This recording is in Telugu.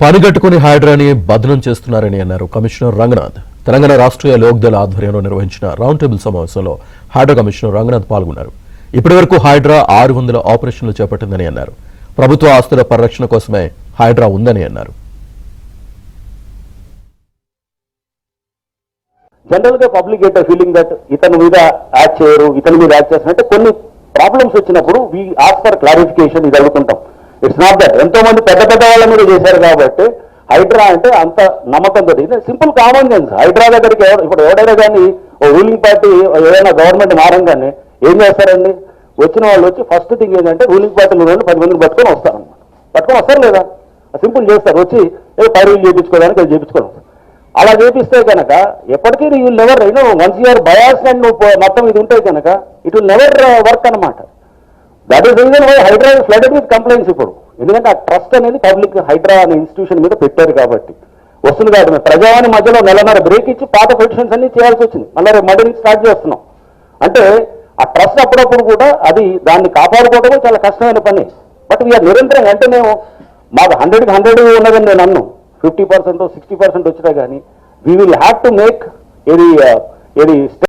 పనిగట్టుకుని హైడ్రాని బదనం చేస్తున్నారని అన్నారు కమిషనర్ రంగనాథ్. తెలంగాణ రాష్ట్రీయ లోక్దళ ఆధ్వర్యంలో నిర్వహించిన రౌండ్ టేబుల్ సమావేశంలో హైడ్రా కమిషనర్ రంగనాథ్ పాల్గొన్నారు. ఇప్పటివరకు హైడ్రా 600 ఆపరేషన్లు చేపట్టిందని అన్నారు. ప్రభుత్వ ఆస్తుల పరిరక్షణ కోసమే హైడ్రా ఉందని అన్నారు. జనరల్ గా పబ్లిక్ గెట్ ఫీలింగ్ దట్ ఇతని మీద యాక్ట్ చేయరు, ఇతని మీద యాక్ట్ చేస్తున్నట్టే కొన్ని ప్రాబ్లమ్స్ వచ్చినప్పుడు వీ ఆస్క్ ఫర్ క్లారిఫికేషన్ ఇది అడుగుతుంటాం. ఇట్స్ నాట్ దట్ ఎంతో మంది పెద్ద పెద్ద వాళ్ళ మీద చేశారు కాబట్టి హైడ్రా అంటే అంత నమ్మకంతో సింపుల్ కామన్ సెన్స్. హైడ్రా దగ్గరికి ఇప్పుడు ఎవడైనా కానీ ఓ రూలింగ్ పార్టీ ఏదైనా గవర్నమెంట్ మారంగానే ఏం చేస్తారండి, వచ్చిన వాళ్ళు వచ్చి ఫస్ట్ థింగ్ ఏంటంటే రూలింగ్ పార్టీలో 10 మందిని పట్టుకొని వస్తారన్నమాట. పట్టుకొని వస్తారు లేదా, సింపుల్ చేస్తారు, వచ్చి ఏదో పైరులు చేయించుకోవడానికి అది చేయించుకోవడం. అలా చేపిస్తే కనుక ఎప్పటికీ you will never once your bias and నువ్వు మొత్తం ఇది ఉంటే కనుక ఇట్ విల్ నెవర్ వర్క్ అనమాట. That is reason why Hydra flooded with complaints ఇప్పుడు. ఎందుకంటే ఆ ట్రస్ట్ అనేది పబ్లిక్ హైడ్రా అనే ఇన్స్టిట్యూషన్ మీద పెట్టారు కాబట్టి వస్తుంది. కాబట్టి ప్రజావాణి మధ్యలో నెలన్నర బ్రేక్ ఇచ్చి పాత పెటిషన్స్ అన్ని చేయాల్సి వచ్చింది. మళ్ళీ మళ్ళీ నుంచి స్టార్ట్ చేస్తున్నాం. అంటే ఆ ట్రస్ట్ అప్పుడప్పుడు కూడా అది దాన్ని కాపాడుకోవడమే చాలా కష్టమైన పని. బట్ వీఆర్ నిరంతరం అంటే మేము మాకు 100కి 100 ఉన్నదని నేను అన్ను 50% 60% వచ్చినా కానీ we will have to make ఇది